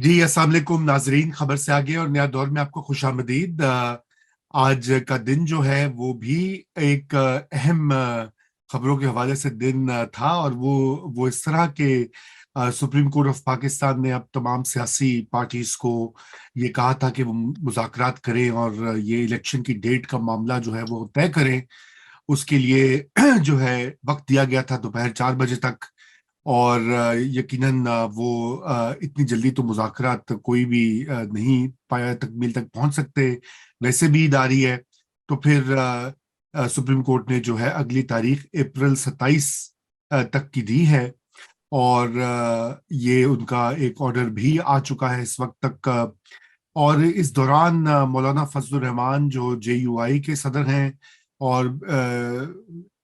जी अस्सलाम वालेकुम नाजरीन। खबर से आगे और नया दौर में आपको खुशामदीद। आज का दिन जो है वो भी एक अहम खबरों के हवाले से दिन था, और वो इस तरह के सुप्रीम कोर्ट ऑफ पाकिस्तान ने अब तमाम सियासी पार्टीज को ये कहा था कि वो मुज़ाकरात करें और ये इलेक्शन की डेट का मामला जो है वो तय करें। उसके लिए जो है वक्त दिया गया था दोपहर 4 बजे तक। और यकीनन वो इतनी जल्दी तो मुज़ाकरात कोई भी नहीं पाया, तकमील तक पहुंच सकते। वैसे भी ईद आ रही है, तो फिर सुप्रीम कोर्ट ने जो है अगली तारीख अप्रैल 27 तक की दी है। और ये उनका एक ऑर्डर भी आ चुका है इस वक्त तक। और इस दौरान मौलाना फजलुर रहमान जो JUI के सदर हैं, और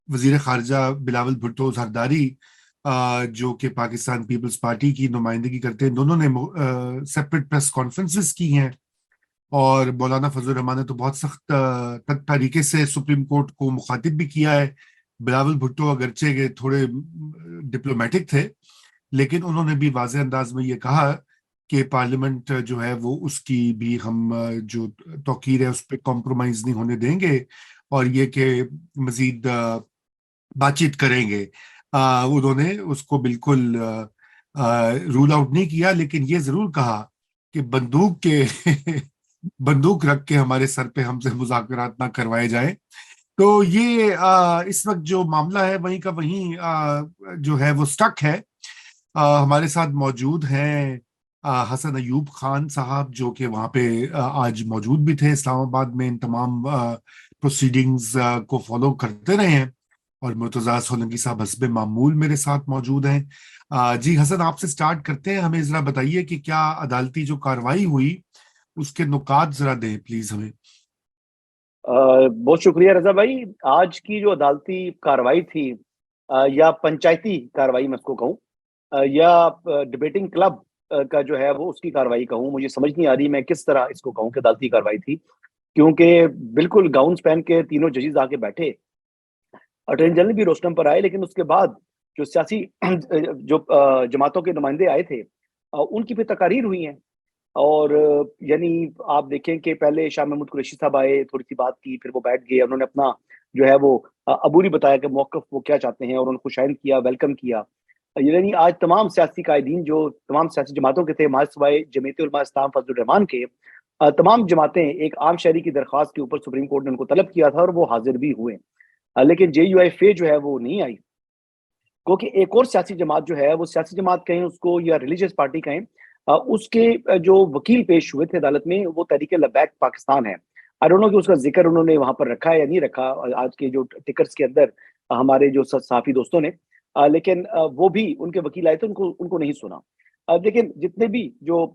वजीर खारजा बिलावल भुट्टो जरदारी जो कि पाकिस्तान पीपल्स पार्टी की नुमाइंदगी करते हैं, दोनों ने सेपरेट प्रेस कॉन्फ्रेंसेस की हैं। और मौलाना फजल रहमान ने तो बहुत सख्त तरीके से सुप्रीम कोर्ट को मुखातिब भी किया है। बिलावल भुट्टो अगरचे के थोड़े डिप्लोमेटिक थे, लेकिन उन्होंने भी वाज़ेह अंदाज में ये कहा कि पार्लियामेंट जो है वो उसकी भी हम जो तौकीर है उस पर कॉम्प्रोमाइज नहीं होने देंगे, और ये कि मजीद बातचीत करेंगे। उन्होंने उसको बिल्कुल रूल आउट नहीं किया, लेकिन ये जरूर कहा कि बंदूक के बंदूक रख के हमारे सर पे हमसे मुज़ाकरात ना करवाए जाए। तो ये इस वक्त जो मामला है वहीं का वहीं जो है वो स्टक है। हमारे साथ मौजूद हैं हसन अयूब खान साहब, जो कि वहाँ पे आज मौजूद भी थे इस्लामाबाद में, इन तमाम प्रोसीडिंग्स को फॉलो करते रहे हैं। और मुर्तजा सोलंकी साहब हस्बे मामूल मेरे साथ मौजूद हैं। जी हसन, आपसे स्टार्ट करते हैं। हमें जरा बताइए कि क्या अदालती जो कार्रवाई हुई उसके नुकात जरा दें प्लीज हमें। बहुत शुक्रिया रजा भाई। आज की जो अदालती कार्रवाई थी, या पंचायती कार्रवाई मैं उसको कहूँ, या डिबेटिंग क्लब का जो है वो उसकी कार्रवाई कहूँ, मुझे समझ नहीं आ रही मैं किस तरह इसको कहूँ कि अदालती कार्रवाई थी। क्योंकि बिल्कुल गाउन्स पहन के तीनों जजेस आके बैठे, अटॉर्नी जनरल भी रोस्टम पर आए, लेकिन उसके बाद जो सियासी जो जमातों के नुमाइंदे आए थे, उनकी भी तकारीर हुई हैं। और यानी आप देखें कि पहले शाह महमूद कुरैशी साहब आए, थोड़ी सी बात की, फिर वो बैठ गए, उन्होंने अपना जो है वो अबूरी बताया कि मौकफ वो क्या चाहते हैं, और उन्होंने खुशाइन किया, वेलकम किया। यानी आज तमाम सियासी कायदीन जो तमाम सियासी जमातों के थे, माजवाए जमीयत उलमा इस्लाम फजल रहमान के, तमाम जमातें एक आम शहरी की दरख्वास्त के ऊपर सुप्रीम कोर्ट ने उनको तलब किया था और वो हाजिर भी हुए। लेकिन JUIFA जो है वो नहीं आई, क्योंकि एक और सियासी जमात जो है, वो सियासी जमात कहें उसको या रिलीजियस पार्टी कहें, उसके जो वकील पेश हुए थे अदालत में, वो तहरीक लबैक पाकिस्तान है। आई डोंट नो कि उसका जिक्र उन्होंने वहां पर रखा है या नहीं रखा आज के जो टिकट्स के अंदर, हमारे जो सहाफी दोस्तों ने। लेकिन वो भी उनके वकील आए थे, उनको उनको नहीं सुना। लेकिन जितने भी जो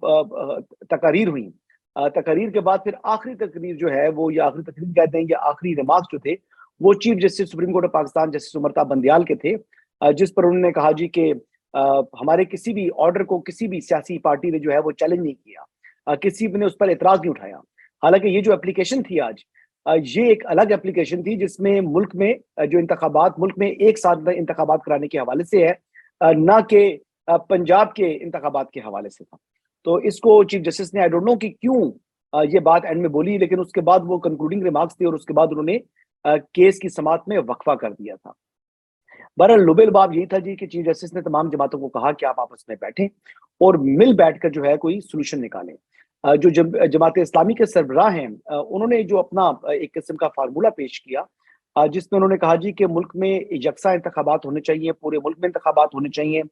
तकारीर हुई, तकारीर के बाद फिर आखिरी तकरीर जो है वो, या आखिरी तकरीर कहते हैं, या आखिरी रिमार्क्स जो थे, वो chief justice Supreme Court of Pakistan justice Umar Ata Bandial के थे। जिस पर उन्होंने कहा जी कि हमारे किसी भी ऑर्डर को किसी भी सियासी पार्टी ने जो है वो चैलेंज नहीं किया, किसी ने उस पर एतराज नहीं उठाया। हालांकि ये जो एप्लीकेशन थी आज, ये एक अलग एप्लीकेशन थी जिसमें मुल्क में जो इंतखाबात, मुल्क में एक साथ इंतखाबात कराने के हवाले से है, ना कि पंजाब के इंतखाबात के हवाले से था। तो इसको चीफ जस्टिस ने, आई डोंट नो कि क्यों ये बात एंड में बोली, लेकिन उसके बाद वो कंक्लूडिंग रिमार्क्स थी और उसके बाद उन्होंने केस की समाअत में वक्फा कर दिया था। बहरहाल लुबेल बाब यही था जी कि चीफ जस्टिस ने तमाम जमातों को कहा कि आप आपस में बैठें और मिल बैठकर जो है कोई सोल्यूशन निकालें। जो जमात इस्लामी के सरबराह हैं, उन्होंने जो अपना एक किस्म का फार्मूला पेश किया, जिसमें उन्होंने कहा जी कि मुल्क में यकसा इंतखाबात होने चाहिए, पूरे मुल्क में इंतखाबात होने चाहिए।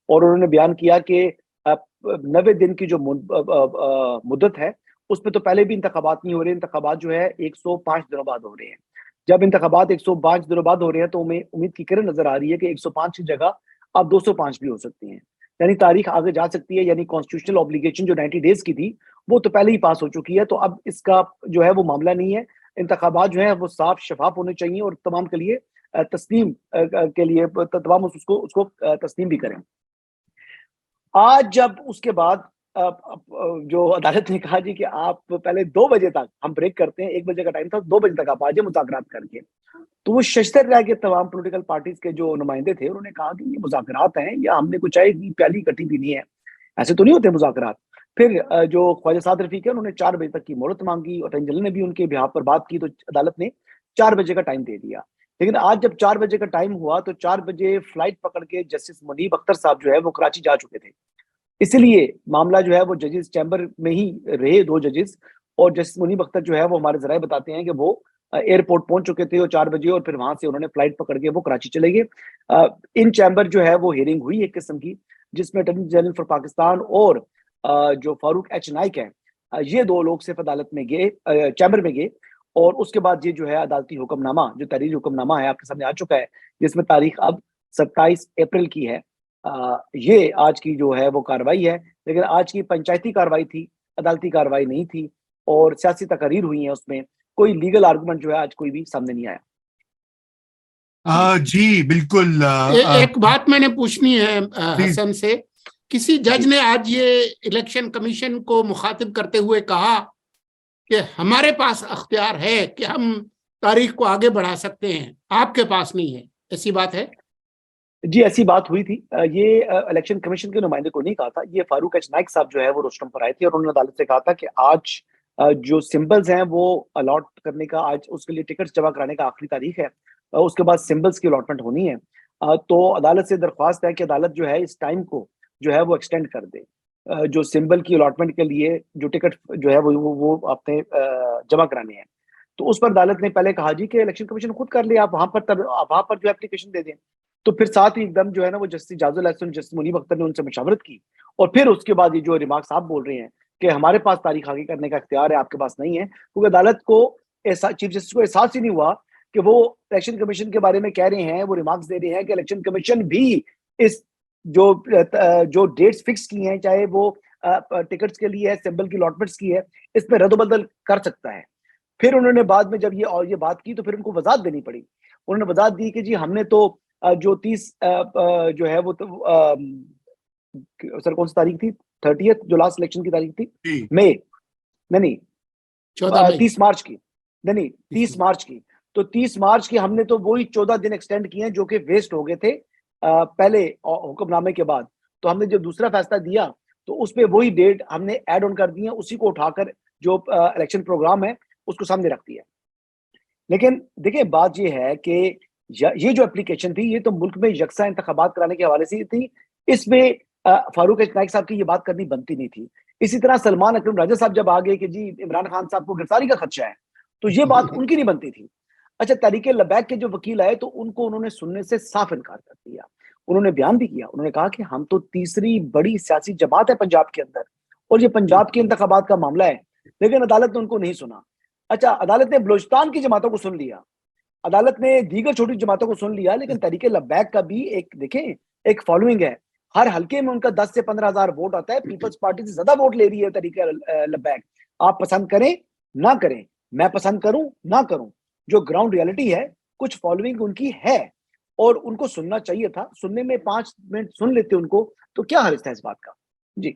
और उन्होंने बयान किया कि 90 दिन की जो मुद्दत है, उसमें तो पहले भी इंतखाबात नहीं हो रहे, इंतखाबात जो है 105 दिनों बाद हो रहे हैं। जब इंतखाबात 105 दिनों बाद हो रहे हैं, तो हमें उम्मीद की किरण नजर आ रही है कि 105 की जगह अब 205 भी हो सकती हैं, यानी तारीख आगे जा सकती है। यानी कॉन्स्टिट्यूशनल ऑब्लिगेशन जो 90 डेज की थी, वो तो पहले ही पास हो चुकी है। तो अब इसका जो है वो मामला नहीं है। इंतखाबात जो है वो साफ शफाफ होने चाहिए और तमाम के लिए तस्लीम के लिए तमाम उसको उसको तस्लीम भी करें। आज जब उसके बाद जो अदालत ने कहा जी कि आप पहले 2 बजे तक हम ब्रेक करते हैं, 1 बजे का टाइम था, 2 बजे तक आप आ जाए मुज़ाकरात करके। तो वो शशतर रह के तमाम पॉलिटिकल पार्टीज के जो नुमाइंदे थे, उन्होंने कहा कि ये मुज़ाकरात हैं, या हमने कुछ चाय की प्याली कटी भी नहीं है, ऐसे तो नहीं होते मुज़ाकरात। फिर जो ख्वाजा साद रफीक है उन्होंने 4 बजे तक की मोहलत मांगी और अटॉर्नी जनरल ने भी उनके बिहाफ पर बात की, तो अदालत ने 4 बजे का टाइम दे दिया। लेकिन आज जब 4 बजे का टाइम हुआ तो 4 बजे फ्लाइट पकड़ के जस्टिस मुनीब अख्तर साहब जो है वो कराची जा चुके थे। इसलिए मामला जो है वो जजेस चैम्बर में ही रहे, 2 जजेस, और जस्टिस मुनीब अख्तर जो है वो हमारे ज़राए बताते हैं कि वो एयरपोर्ट पहुंच चुके थे और 4 बजे, और फिर वहां से उन्होंने फ्लाइट पकड़ के वो कराची चले गए। इन चैम्बर जो है वो हियरिंग हुई एक किस्म की, जिसमें अटॉर्नी जनरल फॉर पाकिस्तान और जो फारूक एच नाइक है, ये 2 लोग सिर्फ अदालत में गए, चैम्बर में गए, और उसके बाद ये जो है अदालती हुक्मनामा, जो तहरीरी हुक्मनामा है आपके सामने आ चुका है, जिसमें तारीख अब 27 अप्रैल की है। ये आज की जो है वो कार्रवाई है, लेकिन आज की पंचायती कार्रवाई थी, अदालती कार्रवाई नहीं थी, और सियासी तकरीर हुई है, उसमें कोई लीगल आर्गुमेंट जो है आज कोई भी सामने नहीं आया। जी बिल्कुल। एक बात मैंने पूछनी है प्लीज। हसन से। किसी जज जी। ने आज ये इलेक्शन कमीशन को मुखातिब करते हुए कहा कि हमारे पास अख्तियार है कि हम तारीख को आगे बढ़ा सकते हैं, आपके पास नहीं है, ऐसी बात है? जी, ऐसी बात हुई थी। ये इलेक्शन कमीशन के नुमाइंदे को नहीं कहा था, ये फारूक एच नाइक साहब जो है वो रोस्टम पर आए थे और उन्होंने अदालत से कहा था कि आज जो सिंबल्स हैं वो अलॉट करने का, आज उसके लिए टिकट्स जमा कराने का आखिरी तारीख है। उसके बाद सिंबल्स की अलॉटमेंट होनी है। तो अदालत से दरख्वास्त है कि अदालत जो है इस टाइम को जो है वो एक्सटेंड कर दे। जो सिंबल की अलॉटमेंट के लिए जो टिकट जो है वो आपने जमा कराने हैं। तो उस पर अदालत ने पहले कहा जी कि इलेक्शन कमीशन खुद कर ले, आप वहां पर जो एप्लीकेशन दे दें। तो फिर साथ ही एकदम जो है ना वो जस्टिस जाजुल अहसन, जस्टिस मुनीब अख्तर ने उनसे मशावरत की, और फिर उसके बाद ये जो रिमार्क्स आप बोल रहे हैं कि हमारे पास तारीख आगे करने का इख्तियार है, आपके पास नहीं है, क्योंकि अदालत को ऐसा, चीफ जस्टिस को एहसास ही नहीं हुआ कि वो इलेक्शन कमीशन के बारे में कह रहे हैं, वो रिमार्क्स दे रहे हैं कि इलेक्शन कमीशन भी इस जो डेट्स फिक्स की हैं, चाहे वो टिकट्स के लिए है, सिंबल की अलॉटमेंट्स की है, इस पर रद्दबदल कर सकता है। फिर उन्होंने बाद में जब ये बात की तो फिर उनको वजाहत देनी पड़ी। उन्होंने वजाहत दी कि जी हमने तो जो 30 जो है वो तो सर कौन सी तारीख थी, 30th जो लास्ट इलेक्शन की तारीख थी, जी। मई, नहीं 14 मई 30 मार्च की, नहीं 30 मार्च की। तो 30 मार्च की हमने तो वही 14 दिन एक्सटेंड किए हैं जो कि वेस्ट हो गए थे पहले हुक्मनामे के बाद। तो हमने जो दूसरा फैसला दिया तो उस पर वही डेट हमने ऐड ऑन कर दी है, उसी को उठाकर जो इलेक्शन प्रोग्राम है उसको सामने रख दिया। लेकिन देखिए बात ये है कि ये जो एप्लीकेशन थी ये तो मुल्क में यकसा इंतखाबात कराने के हवाले से थी, इसमें फारूक एच नाइक साहब की ये बात करनी बनती नहीं थी। इसी तरह सलमान अकरम राजा साहब जब आ गए कि जी इमरान खान साहब को गिरफ्तारी का खदशा है, तो ये बात उनकी नहीं बनती थी। अच्छा, तहरीके लबैक के जो वकील आए तो उनको उन्होंने सुनने से साफ इनकार कर दिया। उन्होंने बयान भी किया, उन्होंने कहा कि हम तो तीसरी बड़ी सियासी जमात है पंजाब के अंदर और ये पंजाब के इंतखाबात का मामला है, लेकिन अदालत ने उनको नहीं सुना। अच्छा, अदालत ने बलोचिस्तान की जमातों को सुन लिया, अदालत ने दीगर छोटी जमातों को सुन लिया, लेकिन तहरीके लबैक का भी एक देखें, एक फॉलोइंग है। हर हल्के में उनका 10 से 15,000 वोट आता है। पीपल्स पार्टी से ज्यादा वोट ले रही है तहरीके लबैक। आप पसंद करें ना करें, मैं पसंद करूं ना करूं, जो ग्राउंड रियलिटी है, कुछ फॉलोइंग उनकी है और उनको सुनना चाहिए था। सुनने में 5 मिनट सुन लेते उनको तो क्या हर्ज था इस बात का। जी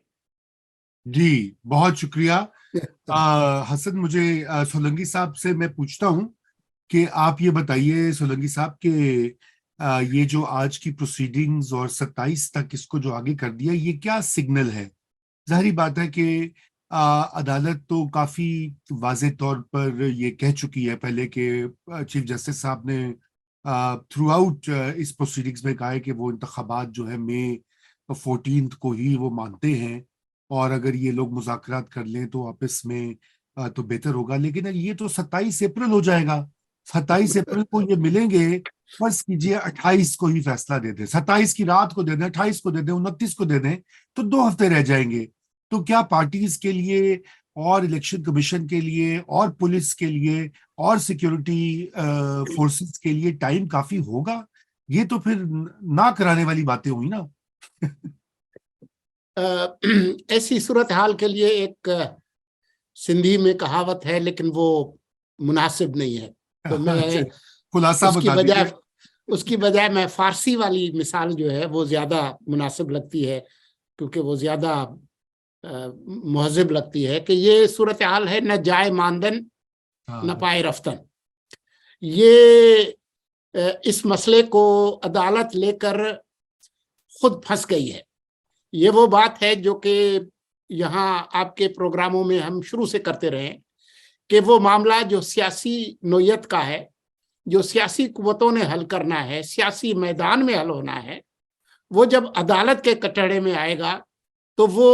जी बहुत शुक्रिया। हसन, मुझे सोलंकी साहब से मैं पूछता हूं कि आप ये बताइए सोलंकी साहब के ये जो आज की प्रोसीडिंग्स और 27 तक इसको जो आगे कर दिया, ये क्या सिग्नल है? जाहिर बात है कि अदालत तो काफी वाज़ेह तौर पर ये कह चुकी है पहले कि चीफ जस्टिस साहब ने थ्रू आउट इस प्रोसीडिंग्स में कहा है कि वो इंतखाबात जो है मई 14 को ही वो मानते हैं, और अगर ये लोग मुज़ाकरात कर लें तो आपस में तो बेहतर होगा। लेकिन ये तो 27 अप्रैल हो जाएगा, 27 अप्रैल को ये मिलेंगे। फर्ज कीजिए 28 को ही फैसला दे दें, 27 की रात को दे दें, 28 को दे दें, 29 को दे दें, तो 2 हफ्ते रह जाएंगे। तो क्या पार्टीज के लिए और इलेक्शन कमीशन के लिए और पुलिस के लिए और सिक्योरिटी फोर्सेस के लिए टाइम काफी होगा? ये तो फिर ना कराने वाली बातें हुई ना। ऐसी सूरत हाल के लिए एक सिंधी में कहावत है, लेकिन वो मुनासिब नहीं है, तो मैं खुलासा बता दीजिए। उसकी बजाय मैं फारसी वाली मिसाल जो है वो ज्यादा मुनासिब लगती है, क्योंकि वो ज्यादा मुहज़्ज़िब लगती है कि ये सूरत हाल है, न जाए मानदन न पाए रफ्तन। ये इस मसले को अदालत लेकर खुद फंस गई है। ये वो बात है जो कि यहाँ आपके प्रोग्रामों में हम शुरू से करते रहे कि वो मामला जो सियासी नोयत का है, जो सियासी कुव्वतों ने हल करना है, सियासी मैदान में हल होना है, वो जब अदालत के कटहरे में आएगा तो वो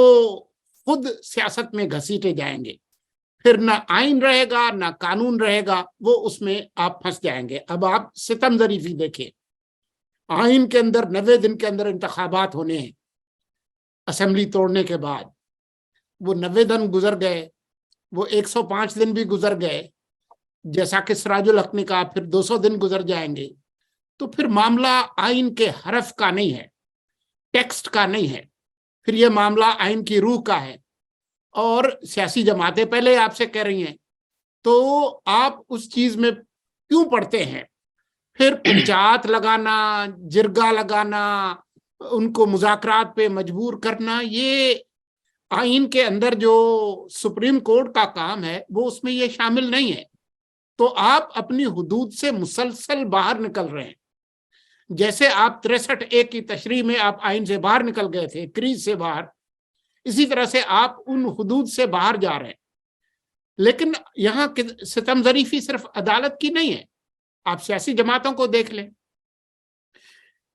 खुद सियासत में घसीटे जाएंगे। फिर ना आइन रहेगा ना कानून रहेगा, वो उसमें आप फंस जाएंगे। अब आप सितमजरीफी देखिए, आइन के अंदर 90 दिन के अंदर इंतखाबात होने हैं असेंबली तोड़ने के बाद। वो 90 दिन गुजर गए, वो 105 दिन भी गुजर गए, जैसा कि सिराजुल हक ने कहा, फिर 200 दिन गुजर जाएंगे। तो फिर मामला आइन के हरफ का नहीं है, टेक्स्ट का नहीं है, फिर ये मामला आइन की रूह का है। और सियासी जमातें पहले आपसे कह रही हैं, तो आप उस चीज में क्यों पढ़ते हैं? फिर पंचायत लगाना, जिरगा लगाना, उनको मुज़ाकरात पे मजबूर करना, ये आइन के अंदर जो सुप्रीम कोर्ट का काम है वो उसमें ये शामिल नहीं है। तो आप अपनी हुदूद से मुसलसल बाहर निकल रहे हैं। जैसे आप 63A की तशरीह में आप आइन से बाहर निकल गए थे, क्रीज से बाहर, इसी तरह से आप उन हुदूद से बाहर जा रहे हैं। लेकिन यहाँ सितमजरीफी सिर्फ अदालत की नहीं है, आप सियासी जमातों को देख लें।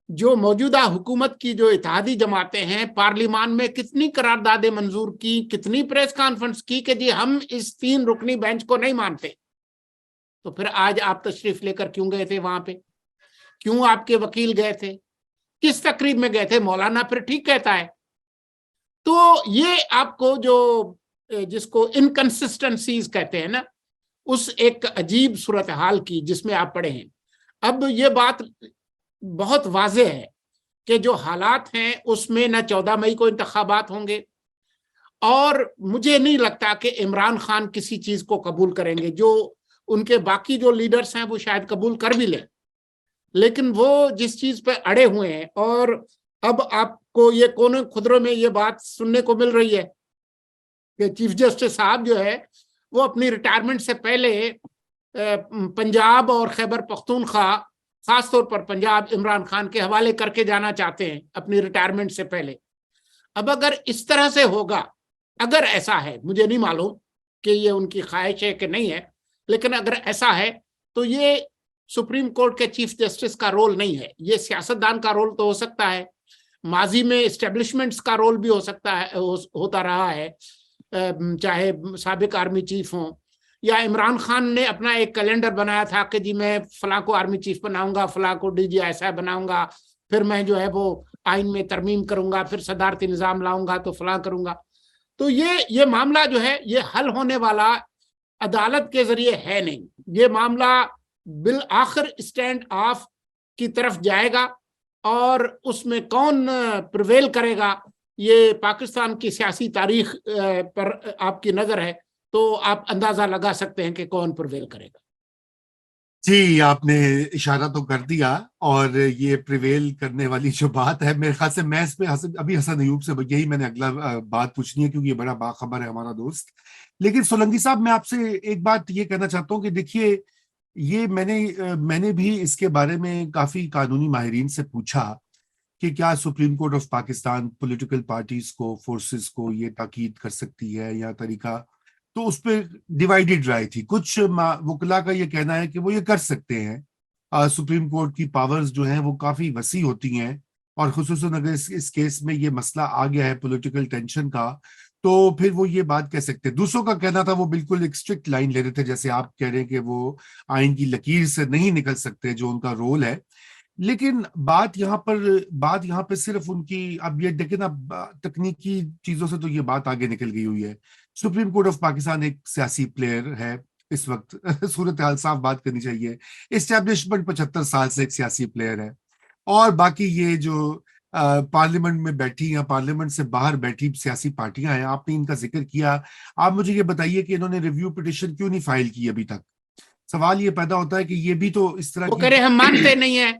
जो मौजूदा हुकूमत की जो इत्तेहादी जमातें हैं, पार्लियामान में कितनी करारदादें मंजूर की, कितनी प्रेस कॉन्फ्रेंस की कि जी हम इस 3 रुकनी बेंच को नहीं मानते। तो फिर आज आप तशरीफ लेकर क्यों गए थे वहां पे? क्यों आपके वकील गए थे? किस तकरीब में गए थे? मौलाना फिर ठीक कहता है। तो ये आपको जो जिसको इनकंसिस्टेंसीज कहते हैं ना, उस एक अजीब सूरत हाल की जिसमें आप पड़े हैं। अब ये बात बहुत वाज़ेह है कि जो हालात हैं उसमें न 14 मई को इंतखाबात होंगे, और मुझे नहीं लगता कि इमरान खान किसी चीज को कबूल करेंगे। जो उनके बाकी जो लीडर्स हैं वो शायद कबूल कर भी लें, लेकिन वो जिस चीज पे अड़े हुए हैं, और अब आपको ये कोने खुदरों में ये बात सुनने को मिल रही है कि चीफ जस्टिस साहब जो है वो अपनी रिटायरमेंट से पहले पंजाब और खैबर पख्तूनख्वा, खासतौर पर पंजाब, इमरान खान के हवाले करके जाना चाहते हैं अपनी रिटायरमेंट से पहले। अब अगर इस तरह से होगा, अगर ऐसा है, मुझे नहीं मालूम कि ये उनकी ख्वाहिश है कि नहीं है, लेकिन अगर ऐसा है तो ये सुप्रीम कोर्ट के चीफ जस्टिस का रोल नहीं है, ये सियासतदान का रोल तो हो सकता है, माजी में एस्टेब्लिशमेंट्स का रोल भी हो सकता है, होता रहा है, चाहे साबिक आर्मी चीफ हों, या इमरान खान ने अपना एक कैलेंडर बनाया था कि जी मैं फलां को आर्मी चीफ बनाऊंगा, फलां को डीजी ऐसा बनाऊंगा, फिर मैं जो है वो आइन में तरमीम करूंगा, फिर सदारती निज़ाम लाऊंगा तो फलां करूंगा। तो ये मामला जो है ये हल होने वाला अदालत के जरिए है नहीं। ये मामला बिल आखिर स्टैंड ऑफ की तरफ जाएगा, और उसमें कौन प्रिवेल करेगा, ये पाकिस्तान की सियासी तारीख पर आपकी नजर है तो आप अंदाजा लगा सकते हैं कि कौन प्रिवेल करेगा। जी, आपने इशारा तो कर दिया, और ये प्रिवेल करने वाली जो बात है, मेरे ख्याल से मैं इस पे अभी हसन अयूब से यही मैंने अगला बात पूछनी है, क्योंकि ये बड़ा बाखबर है हमारा दोस्त। लेकिन सोलंकी साहब, मैं आपसे एक बात ये कहना चाहता हूँ कि देखिए, ये मैंने भी इसके बारे में काफी कानूनी माहिरीन से पूछा कि क्या supreme Court of Pakistan political parties को, फोर्सेस को ये ताकीद कर सकती है या तरीका, तो उस पर डिवाइडेड राय थी। कुछ वकला का ये कहना है कि वो ये कर सकते हैं, सुप्रीम कोर्ट की पावर्स जो हैं वो काफी वसी होती हैं, और खुसूसन अगर इस केस में ये मसला आ गया है पॉलिटिकल टेंशन का, तो फिर वो ये बात कह सकते हैं। दूसरों का कहना था वो बिल्कुल एक स्ट्रिक्ट लाइन ले रहे थे, जैसे आप कह रहे हैं कि वो आइन की लकीर से नहीं निकल सकते, जो उनका रोल है। लेकिन बात यहाँ पर सिर्फ उनकी, अब ये देखें ना, तकनीकी चीजों से तो ये बात आगे निकल गई हुई है। सुप्रीम कोर्ट ऑफ पाकिस्तान एक सियासी प्लेयर है इस वक्त सूरत हाल साफ बात करनी चाहिए। एस्टैब्लिशमेंट 75 साल से एक सियासी प्लेयर है, और बाकी ये जो पार्लियामेंट में बैठी या पार्लियामेंट से बाहर बैठी सियासी पार्टियां हैं, आपने इनका जिक्र किया। आप मुझे ये बताइए कि इन्होंने रिव्यू पिटिशन क्यों नहीं फाइल की अभी तक? सवाल ये पैदा होता है कि ये भी तो इस तरह वो कह रहे हम मानते नहीं है,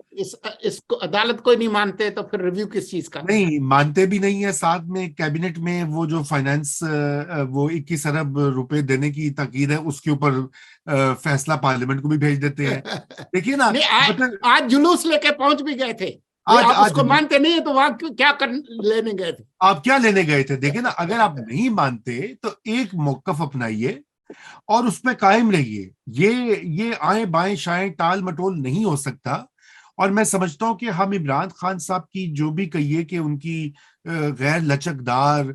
इसको अदालत को नहीं मानते, तो फिर रिव्यू किस चीज का? नहीं मानते भी नहीं है, साथ में कैबिनेट में वो जो फाइनेंस, वो 21 अरब रुपए देने की ताकीद है, उसके ऊपर फैसला पार्लियामेंट को भी भेज देते हैं। देखिए ना, आज जुलूस लेके पहुंच भी गए थे, आज आप आज उसको मानते नहीं है तो वहां क्या कर लेने गए थे? आप क्या लेने गए थे? देखिए ना, अगर आप नहीं मानते तो एक मौकफ अपनाइए और उस पर कायम रहिए। ये आए बाएं शाएं टाल मटोल नहीं हो सकता। और मैं समझता हूं कि हम इमरान खान साहब की जो भी कहिए कि उनकी गैर लचकदार,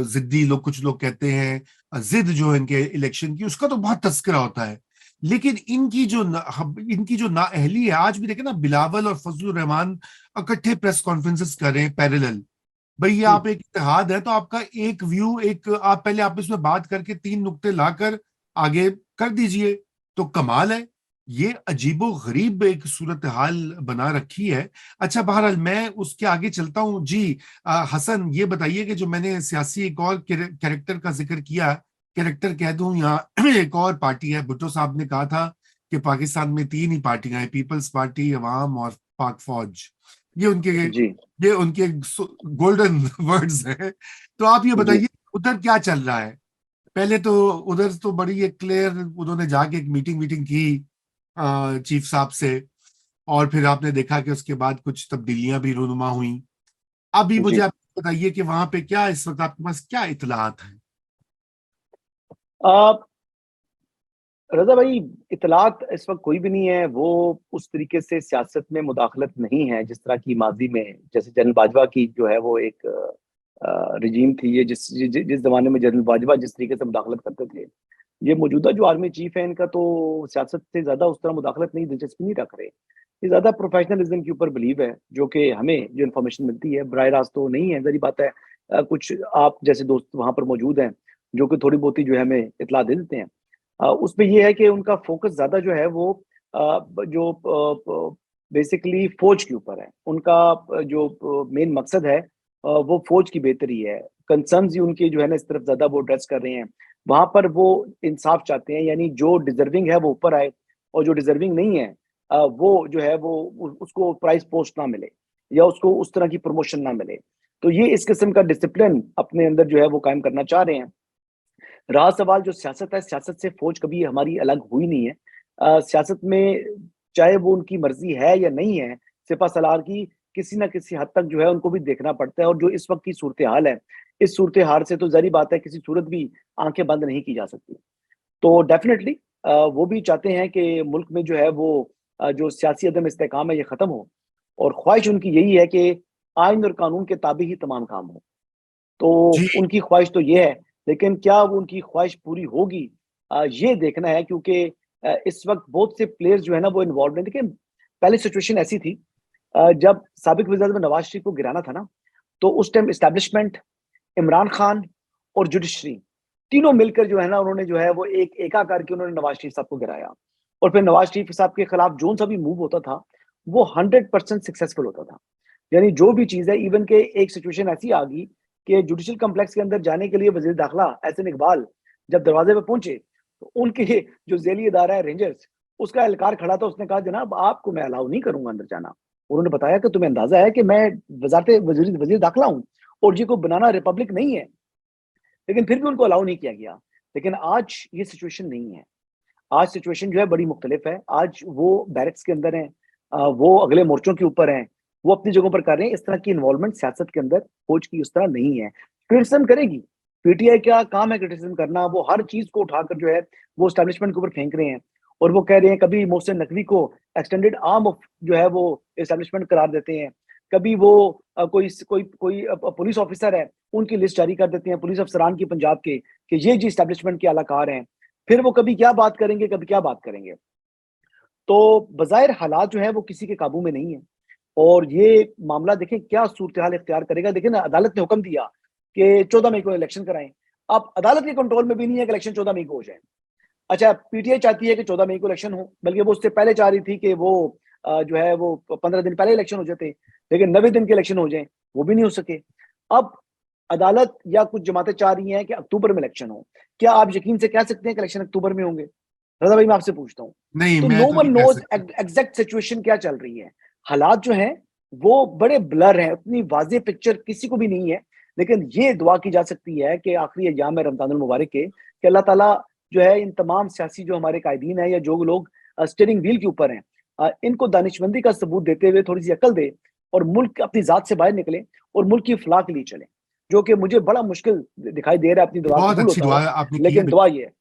जिद्दी लोग, कुछ लोग कहते हैं, जिद जो है इनके इलेक्शन की, उसका तो बहुत तस्करा होता है। लेकिन इनकी जो नाअहली है, आज भी देखे ना, बिलावल और फजलुर रहमान इकट्ठे प्रेस कॉन्फ्रेंसेस कर रहे हैं पैरेलल। भाई ये आप एक इत्तेहाद है तो आपका एक व्यू, एक आप पहले आप इसमें बात करके 3 नुक्ते लाकर आगे कर दीजिए तो कमाल है। ये अजीबो गरीब एक सूरत हाल बना रखी है। अच्छा, बहरहाल मैं उसके आगे चलता हूँ जी। हसन, ये बताइए कि जो मैंने सियासी एक और कैरेक्टर का जिक्र किया, कैरेक्टर कह दूं या एक और पार्टी है, भुट्टो साहब ने कहा था कि पाकिस्तान में 3 ही पार्टियां हैं, पीपल्स पार्टी, अवाम और पाक फौज। ये उनके जी ये उनके गोल्डन वर्ड्स हैं। तो आप ये जी बताइए उधर क्या चल रहा है? पहले तो उधर तो बड़ी एक क्लियर, उन्होंने जाके एक मीटिंग मीटिंग की चीफ साहब से, और फिर आपने देखा कि उसके बाद कुछ तब्दीलियां भी रूनुमा हुई। अभी जी। मुझे आप बताइए कि वहां पे क्या इस वक्त आपके पास क्या इतलात है? आ, रजा भाई, इतलात इस वक्त कोई भी नहीं है। वो उस तरीके से सियासत में मुदाखलत नहीं है जिस तरह की माजी में, जैसे जनरल बाजवा की जो है वो एक रजीम थी, ये जिस जमाने में जनरल बाजवा जिस तरीके से मुदाखलत करते थे, ये मौजूदा जो आर्मी चीफ है इनका तो सियासत से ज्यादा उस तरह मुदाखलत नहीं, दिलचस्पी नहीं रख रहे। ये ज्यादा प्रोफेशनलिज्म के ऊपर बिलीव है, जो कि हमें जो इन्फॉर्मेशन मिलती है बराह रास्त तो नहीं है, जरी बात है। कुछ आप जैसे दोस्त वहां पर मौजूद हैं जो कि थोड़ी बहुत जो है हमें इतला दे देते हैं। उसमें यह है कि उनका फोकस ज्यादा जो है वो जो बेसिकली फौज के ऊपर है। उनका जो मेन मकसद है वो फौज की बेहतरी है। कंसर्न्स ही उनके जो है ना इस तरफ ज्यादा वो एड्रेस कर रहे हैं। वहां पर वो इंसाफ चाहते हैं, यानी जो डिजर्विंग है वो ऊपर आए और जो डिजर्विंग नहीं है वो जो है वो उसको प्राइस पोस्ट ना मिले या उसको उस तरह की प्रमोशन ना मिले। तो ये इस किस्म का डिसिप्लिन अपने अंदर जो है वो कायम करना चाह रहे हैं। रहा सवाल जो सियासत है, सियासत से फौज कभी हमारी अलग हुई नहीं है। सियासत में चाहे वो उनकी मर्जी है या नहीं है, सिपा सलार की किसी ना किसी हद तक जो है उनको भी देखना पड़ता है। और जो इस वक्त की सूरत हाल है, इस सूरत हाल से तो जारी बात है किसी सूरत भी आंखें बंद नहीं की जा सकती। तो डेफिनेटली वो भी चाहते हैं कि मुल्क में जो है वो जो सियासी अदम इस्तेकाम है ये खत्म हो, और ख्वाहिश उनकी यही है कि आइन और कानून के ताबे ही तमाम काम हो। तो जी उनकी ख्वाहिश तो ये है, लेकिन क्या वो उनकी ख्वाहिश पूरी होगी, ये देखना है। क्योंकि इस वक्त बहुत से प्लेयर्स जो है ना वो इन्वॉल्व हैं। देखिए, पहले सिचुएशन ऐसी थी, जब साबिक वज़ीर-ए-आज़म नवाज शरीफ को गिराना था ना, तो उस टाइम इस्टेब्लिशमेंट, इमरान खान और जुडिशरी तीनों मिलकर जो है ना उन्होंने जो है वो एक एका करके उन्होंने नवाज शरीफ साहब को गिराया। और फिर नवाज शरीफ साहब के खिलाफ जो सा भी मूव होता था वो 100% सक्सेसफुल होता था। यानी जो भी चीज है, इवन के एक सिचुएशन ऐसी आ गई कि जुडिशल कॉम्प्लेक्स के अंदर जाने के लिए वजीर दाखिला एहसन इकबाल जब दरवाजे पे पहुंचे, तो उनके जो जेली इदारा है रेंजर्स, उसका एहलकार खड़ा था। उसने कहा जनाब आपको मैं अलाउ नहीं करूंगा अंदर जाना। उन्होंने बताया कि तुम्हें अंदाजा है कि मैं वजीर दाखिला हूँ और ये कोई बनाना रिपब्लिक नहीं है। लेकिन फिर भी उनको अलाउ नहीं किया गया। लेकिन आज ये सिचुएशन नहीं है। आज सिचुएशन जो है बड़ी मुख्तलिफ है। आज वो बैरक्स के अंदर हैं, वो अगले मोर्चों के ऊपर हैं, वो अपनी जगहों पर कर रहे हैं। इस तरह की इन्वॉल्वमेंट सियासत के अंदर फौज की उस तरह नहीं है। क्रिटिसिज्म करेगी, पीटीआई का काम है क्रिटिसिज्म करना। वो हर चीज को उठाकर जो है वो एस्टेब्लिशमेंट के ऊपर फेंक रहे हैं, और वो कह रहे हैं कभी मोहसिन नकवी को एक्सटेंडेड आर्म ऑफ जो है वो एस्टेब्लिशमेंट करार देते हैं। कभी वो कोई कोई कोई पुलिस ऑफिसर है उनकी लिस्ट जारी कर देते हैं, पुलिस अफसरान की पंजाब के, कि ये जी एस्टेब्लिशमेंट के आलाकार हैं। फिर वो कभी क्या बात करेंगे, कभी क्या बात करेंगे। तो बज़ाहिर हालात जो है वो किसी के काबू में नहीं है। और ये मामला देखें क्या सूरत हाल इख्तियार करेगा। देखें ना, अदालत ने हुक्म दिया कि 14 मई को इलेक्शन कराएं। अब अदालत के कंट्रोल में भी नहीं है कि इलेक्शन 14 मई को हो जाए। अच्छा, पीटीआई चाहती है कि 14 मई को इलेक्शन हो, बल्कि वो उससे पहले चाह रही थी कि वो जो है वो 15 दिन पहले इलेक्शन हो जाते, लेकिन 90 दिन के इलेक्शन हो जाए, वो भी नहीं हो सके। अब अदालत या कुछ जमातें चाह रही हैं कि अक्टूबर में इलेक्शन हो। क्या आप यकीन से कह सकते हैं कि इलेक्शन अक्टूबर में होंगे? रजा भाई, मैं आपसे पूछता हूँ। नहीं, तो मैं नो तो वन नहीं कह नोज सकता। एग्जैक्ट सिचुएशन क्या चल रही है। हालात जो हैं वो बड़े ब्लर हैं, उतनी वाज़ेह पिक्चर किसी को भी नहीं है। लेकिन ये दुआ की जा सकती है कि आखिरी अय्याम है रमजानुल मुबारक के, कि अल्लाह ताला जो है इन तमाम सियासी जो हमारे कायदीन है या जो लोग स्टीयरिंग व्हील के ऊपर हैं, इनको दानिशमंदी का सबूत देते हुए थोड़ी सी अकल दे और मुल्क अपनी जात से बाहर निकले और मुल्क की फलाह के लिए चले, जो कि मुझे बड़ा मुश्किल दिखाई दे रहा है। अपनी दुआ बहुत कबूल अच्छी होता दुआ हो, आपने की है। लेकिन दुआ ये है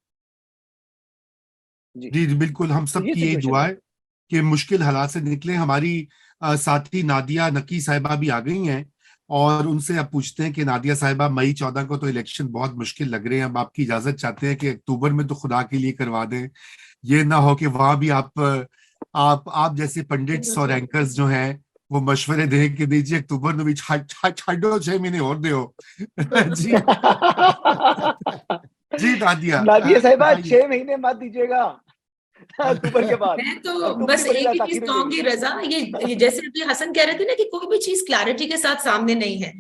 जी। जी जी, बिल्कुल, हम तो सब ये की यही सिचुएशन दुआ है। है कि मुश्किल हालात से निकले। हमारी साथी नादिया नकी साहिबा भी आ गई हैं, और उनसे अब पूछते हैं कि नादिया साहिबा, मई 14 को तो इलेक्शन बहुत मुश्किल लग रहे हैं, अब आपकी इजाजत चाहते हैं कि अक्टूबर में तो खुदा के लिए करवा दें, ये ना हो कि वहां भी आप जैसे पंडित्स और एंकर्स जो हैं वो मशवरे दें कि दीजिए अक्टूबर में भी छाड़ो 6 महीने और दो। जी जी नादिया, नादिया साहिबा बताइए। 6 महीने मत दीजिएगा अक्टूबर के बाद। मैं तो अक्टूबर की बस बड़ी एक ही चीज ताखीर हो जाएगी। कहूंगी रजा, ये जैसे अभी हसन कह रहे थे ना कि कोई भी चीज क्लैरिटी के साथ सामने नहीं है।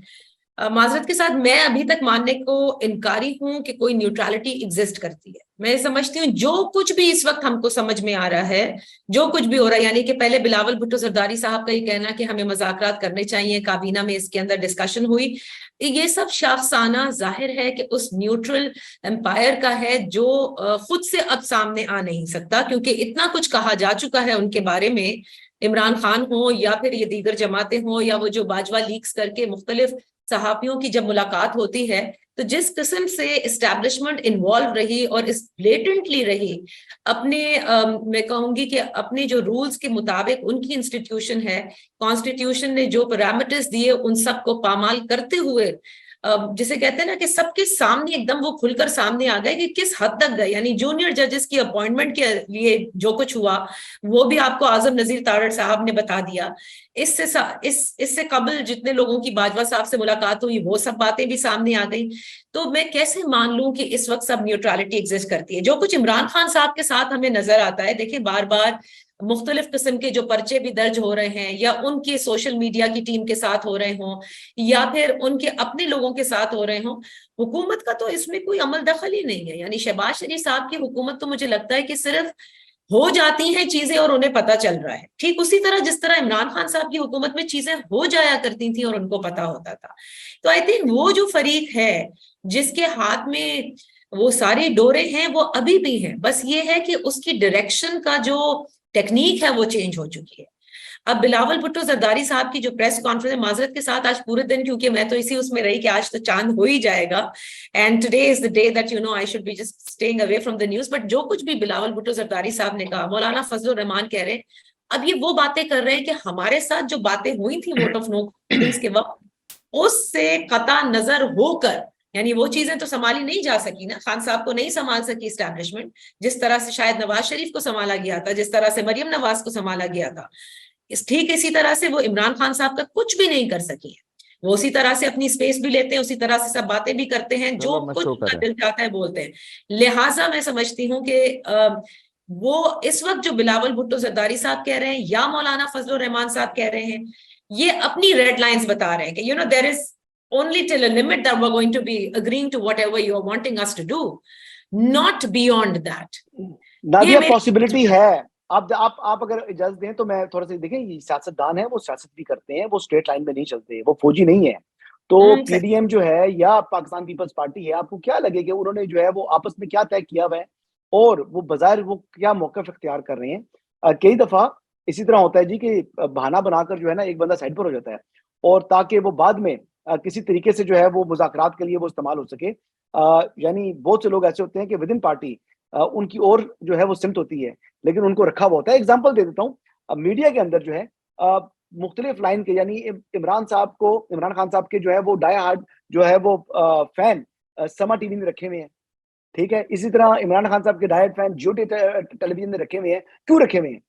माजरत के साथ मैं अभी तक मानने को इनकारी हूं कि कोई न्यूट्रलिटी एग्जिस्ट करती है। मैं समझती हूँ जो कुछ भी इस वक्त हमको समझ में आ रहा है, जो कुछ भी हो रहा है, यानी कि पहले बिलावल भुट्टो जरदारी साहब का ये कहना कि हमें मुज़ाकरात करने चाहिए, काबीना में इसके अंदर डिस्कशन हुई, ये सब शाखसाना जाहिर है कि उस न्यूट्रल एम्पायर का है जो खुद से अब सामने आ नहीं सकता, क्योंकि इतना कुछ कहा जा चुका है उनके बारे में। इमरान खान हो या फिर ये दीगर जमातें हो या वो जो बाजवा लीक्स करके मुख्तलिफ सहाफियों की जब मुलाकात होती है, तो जिस किस्म से इस्टेब्लिशमेंट इन्वॉल्व रही और इस ब्लेटेंटली रही अपने मैं कहूंगी कि अपने जो रूल्स के मुताबिक उनकी इंस्टीट्यूशन है, कॉन्स्टिट्यूशन ने जो पैरामीटर्स दिए उन सब को पामाल करते हुए, जिसे कहते हैं ना कि सबके सामने एकदम वो खुलकर सामने आ गए कि किस हद तक गए। यानी जूनियर जजेस की अपॉइंटमेंट के लिए जो कुछ हुआ वो भी आपको आजम नजीर तारड़ साहब ने बता दिया। इससे कबल जितने लोगों की बाजवा साहब से मुलाकात हुई वो सब बातें भी सामने आ गई। तो मैं कैसे मान लूं कि इस वक्त सब न्यूट्रलिटी एग्जिस्ट करती है। जो कुछ इमरान खान साहब के साथ हमें नजर आता है, देखिए बार बार मुख्तलिफ किस्म के जो पर्चे भी दर्ज हो रहे हैं, या उनके सोशल मीडिया की टीम के साथ हो रहे हों या फिर उनके अपने लोगों के साथ हो रहे हों, हुकूमत का तो इसमें कोई अमल दखल ही नहीं है। यानी शहबाज शरीफ साहब की हुकूमत तो मुझे लगता है कि सिर्फ हो जाती हैं चीजें और उन्हें पता चल रहा है, ठीक उसी तरह जिस तरह इमरान खान साहब की हुकूमत में चीजें हो जाया करती थी और उनको पता होता था। तो आई थिंक वो जो फरीक है जिसके हाथ में वो सारी डोरे हैं वो अभी भी हैं, बस ये है कि उसकी डायरेक्शन का जो टेक्निक है वो चेंज हो चुकी है। अब बिलावल भुट्टो जरदारी साहब की जो प्रेस कॉन्फ्रेंस, माजरत के साथ आज पूरे दिन, क्योंकि मैं तो इसी उसमें रही कि आज तो चांद हो ही जाएगा, and today is the day that you know I should be just staying away from the news, but जो कुछ भी बिलावल भुट्टो जरदारी साहब ने कहा, मौलाना फजलुर रहमान कह रहे हैं अब ये वो बातें कर रहे हैं कि हमारे साथ जो बातें हुई थी वोट ऑफ नो कॉन्फिडेंस के वक्त उससे कता नजर होकर, यानी वो चीजें तो संभाली नहीं जा सकी ना, खान साहब को नहीं संभाल सकी इस्टेब्लिशमेंट, जिस तरह से शायद नवाज शरीफ को संभाला गया था, जिस तरह से मरियम नवाज को संभाला गया था, ठीक इसी तरह से वो इमरान खान साहब का कुछ भी नहीं कर सकी है। वो उसी तरह से अपनी स्पेस भी लेते हैं, उसी तरह से सब बातें भी करते हैं, जो कुछ उनका दिल चाहता है बोलते हैं। लिहाजा मैं समझती हूँ कि वो इस वक्त जो बिलावल भुट्टो जरदारी साहब कह रहे हैं या मौलाना फजलुर रहमान साहब कह रहे हैं, ये अपनी रेड लाइंस बता रहे हैं कि you know there is only till a limit that we're going to be agreeing to whatever you're wanting us to do, not beyond that. Nadia possibility है। आप अगर इजाजत दें तो मैं थोड़ा सा देखें, ये सियासतदान है, वो सियासत भी करते हैं, वो स्ट्रेट लाइन में नहीं चलते, वो फौजी नहीं है। तो पीडीएम जो है या पाकिस्तान पीपल्स पार्टी है, आपको क्या लगे कि उन्होंने जो है वो आपस में क्या तय किया हुआ है और वो बाजार वो क्या मौक़िफ़ इख्तियार कर रहे हैं। कई दफा इसी तरह होता है जी कि बहाना बनाकर जो है ना एक बंदा साइड पर हो जाता है, और ताकि वो बाद में किसी तरीके से जो है वो मुज़ाकरात के लिए वो इस्तेमाल हो सके। यानी बहुत से लोग ऐसे होते हैं कि विद इन पार्टी उनकी और जो है वो सिमत होती है, लेकिन उनको रखा हुआ होता है। एग्जाम्पल दे देता हूँ, मीडिया के अंदर जो है मुख्तलिफ लाइन के, यानी इमरान खान साहब के जो है वो डाई हार्ड जो है वो फैन समा टीवी में रखे हुए हैं, ठीक है। इसी तरह इमरान खान साहब के डाई हार्ड फैन जियो टेलीविजन में रखे हुए हैं। क्यों रखे हुए हैं?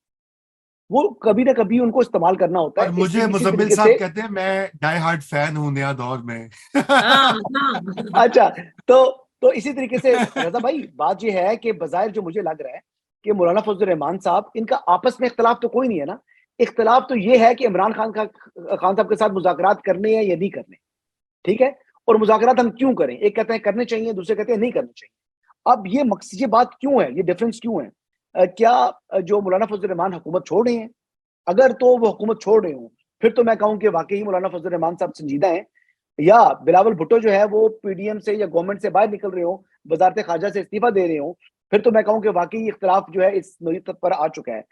वो कभी ना कभी उनको इस्तेमाल करना होता है। और मुझे मुजम्मिल साहब कहते हैं मैं डाई हार्ड फैन हूँ नया दौर में। अच्छा, तो इसी तरीके से रजा भाई बात ये है कि बजाय जो मुझे लग रहा है कि मौलाना फजलुर रहमान साहब, इनका आपस में इख्तलाफ तो कोई नहीं है ना। इख्तलाफ तो ये है कि इमरान खान साहब के साथ मुज़ाकरात करने हैं या नहीं करने, ठीक है। और मुज़ाकरात हम क्यों करें? एक कहते हैं करने चाहिए, दूसरे कहते हैं नहीं करने चाहिए। अब ये बात क्यों है, ये डिफरेंस क्यों है? क्या जो मौलाना फजलुर रहमान हुकूमत छोड़ रहे हैं? अगर तो वो हुकूमत छोड़ रहे हो फिर तो मैं कहूँ कि वाकई मौलाना फजलुर रहमान साहब संजीदा हैं, या बिलावल भुट्टो जो है वो पीडीएम से या गवर्नमेंट से बाहर निकल रहे हो, वजारत खारजा से इस्तीफा दे रहे हो, फिर तो मैं कहूँ कि वाकई इख्तलाफ जो है इस नई तक पर आ चुका है।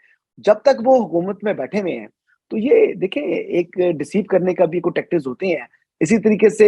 जब तक वो हुकूमत में बैठे हुए हैं तो ये देखें, एक डिसीव करने का भी कोई टैक्टिक्स होते हैं। इसी तरीके से